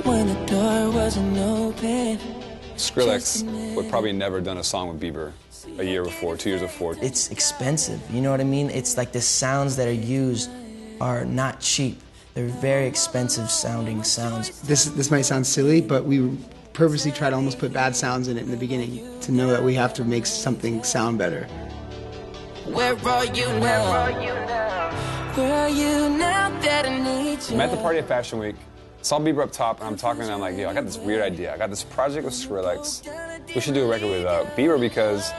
when the door wasn't open. Skrillex would probably never done a song with Bieber a year before, 2 years before. It's expensive, you know what I mean? It's like the sounds that are used are not cheap. They're very expensive sounding sounds. This might sound silly, but we purposely try to almost put bad sounds in it in the beginning to know that we have to make something sound better. Where are you now? Where are you now that I need you? I'm at the party at Fashion Week, saw Bieber up top, and I'm talking to him, I'm like, yo, I got this weird idea. I got this project with Skrillex. We should do a record with Bieber because,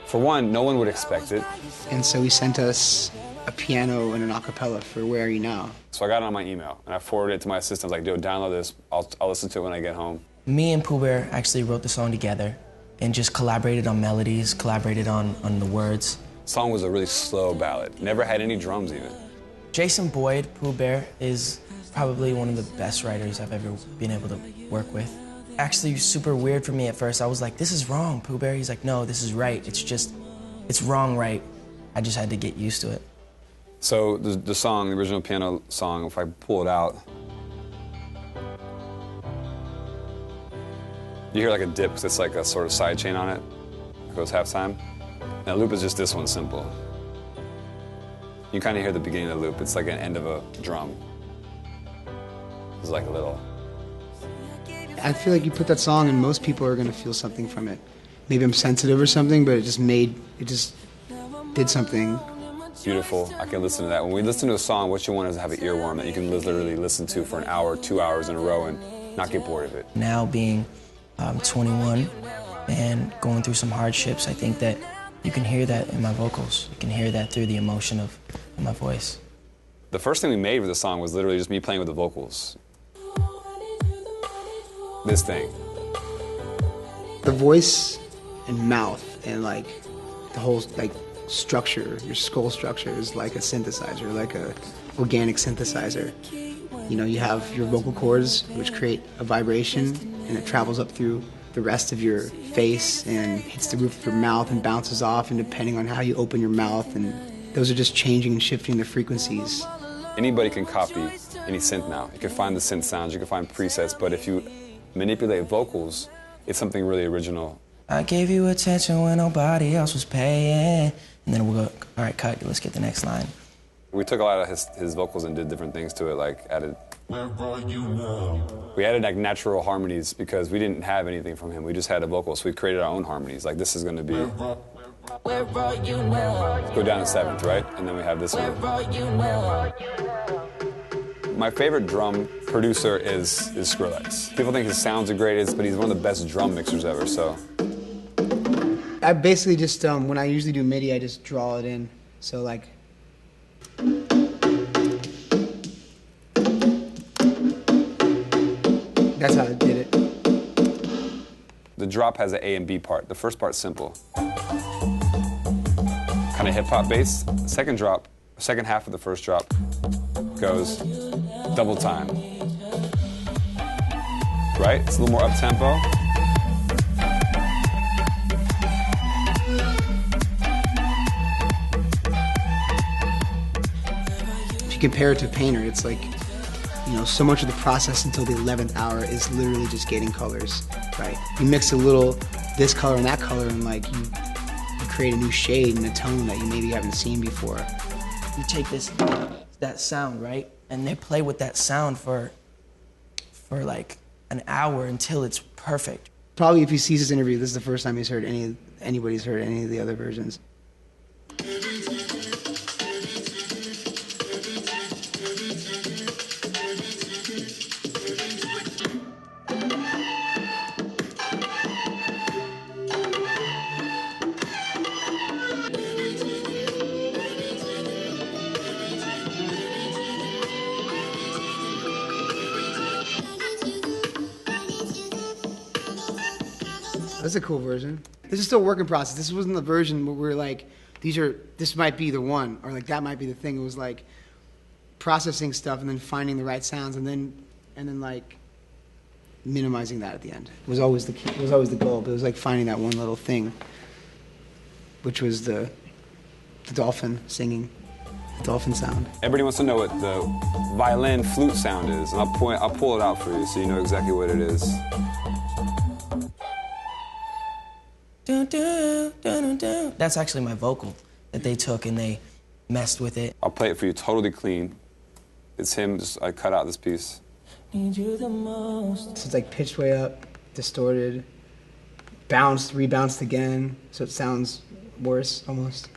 for one, no one would expect it. And so he sent us a piano and an acapella for Where Are You Now? So I got it on my email, and I forwarded it to my assistant. I was like, dude, download this. I'll listen to it when I get home. Me and Pooh Bear actually wrote the song together and just collaborated on melodies, collaborated on the words. The song was a really slow ballad. Never had any drums even. Jason Boyd, Pooh Bear, is probably one of the best writers I've ever been able to work with. Actually, super weird for me at first. I was like, this is wrong, Pooh Bear. He's like, no, this is right. It's wrong right. I just had to get used to it. So the song, the original piano song, if I pull it out, you hear like a dip, because it's like a sort of side chain on it. It goes halftime. And the loop is just this one simple. You kind of hear the beginning of the loop. It's like an end of a drum. It's like a little. I feel like you put that song and most people are gonna feel something from it. Maybe I'm sensitive or something, but it just did something. Beautiful. I can listen to that. When we listen to a song, what you want is to have an earworm that you can literally listen to for an hour, 2 hours in a row and not get bored of it. Now being 21 and going through some hardships, I think that you can hear that in my vocals. You can hear that through the emotion of my voice. The first thing we made with the song was literally just me playing with the vocals. This thing. The voice and mouth and like the whole like structure, your skull structure is like a synthesizer, like a organic synthesizer. You know, you have your vocal cords, which create a vibration, and it travels up through the rest of your face and hits the roof of your mouth and bounces off, and depending on how you open your mouth, and those are just changing and shifting the frequencies. Anybody can copy any synth now. You can find the synth sounds, you can find presets, but if you manipulate vocals, it's something really original. I gave you attention when nobody else was paying. And then we'll go, all right, cut, let's get the next line. We took a lot of his vocals and did different things to it, like added. We added like natural harmonies because we didn't have anything from him. We just had a vocal, so we created our own harmonies. Like this is going to be. Let's go down to 7th, right? And then we have this one. My favorite drum producer is Skrillex. People think his sounds are great, but he's one of the best drum mixers ever. So. I basically just, when I usually do MIDI, I just draw it in. So like, that's how I did it. The drop has an A and B part. The first part's simple. Kind of hip-hop bass. Second drop, second half of the first drop goes double time. Right? It's a little more up-tempo. Compare it to Painter, it's like, you know, so much of the process until the 11th hour is literally just getting colors, right? You mix a little this color and that color, and like you create a new shade and a tone that you maybe haven't seen before. You take that sound, right? And they play with that sound for like an hour until it's perfect. Probably if he sees this interview, this is the first time he's heard anybody's heard any of the other versions. That's a cool version. This is still a work in process. This wasn't the version where we're like, this might be the one, or like that might be the thing. It was like processing stuff and then finding the right sounds and then like minimizing that at the end. It was always the key. It was always the goal, but it was like finding that one little thing, which was the dolphin singing. Dolphin sound. Everybody wants to know what the violin flute sound is, and I'll pull it out for you so you know exactly what it is. That's actually my vocal that they took and they messed with it. I'll play it for you totally clean. It's him, I cut out this piece. Need you the most. So it's like pitched way up, distorted, bounced, rebounced again, so it sounds worse almost.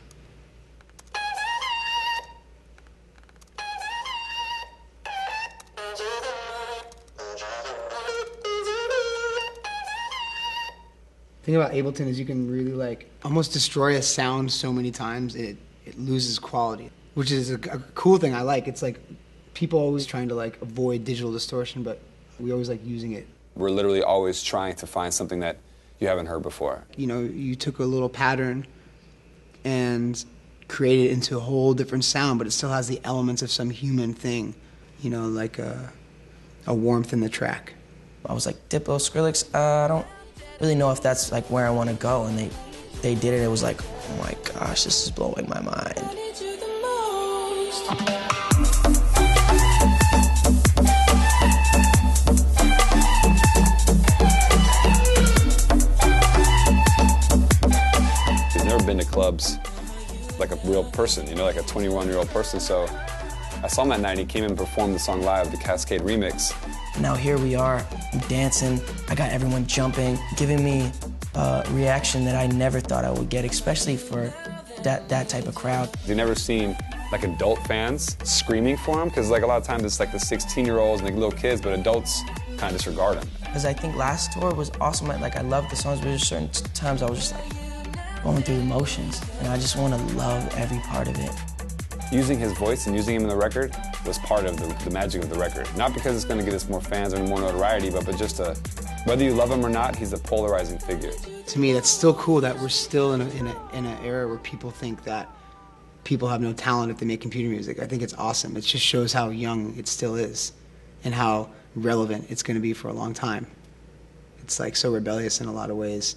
The thing about Ableton is you can really like almost destroy a sound so many times it loses quality, which is a cool thing I like. It's like people always trying to like avoid digital distortion, but we always like using it. We're literally always trying to find something that you haven't heard before. You know, you took a little pattern and created it into a whole different sound, but it still has the elements of some human thing, you know, like a warmth in the track. I was like, Diplo, Skrillex, I don't really know if that's like where I want to go, and they did it. It was like, oh my gosh, this is blowing my mind. He's never been to clubs like a real person, you know, like a 21-year-old person. So I saw him that night and he came and performed the song live, the Cascade remix. Now here we are, I'm dancing, I got everyone jumping, giving me a reaction that I never thought I would get, especially for that type of crowd. You've never seen like adult fans screaming for him? Because like a lot of times it's like the 16-year-olds and the little kids, but adults kind of disregard him. Because I think last tour was awesome, I loved the songs, but there's certain times I was just like going through emotions, and I just want to love every part of it. Using his voice and using him in the record was part of the magic of the record. Not because it's going to get us more fans or more notoriety, but just whether you love him or not, he's a polarizing figure. To me, that's still cool that we're still in an era where people think that people have no talent if they make computer music. I think it's awesome. It just shows how young it still is and how relevant it's going to be for a long time. It's like so rebellious in a lot of ways.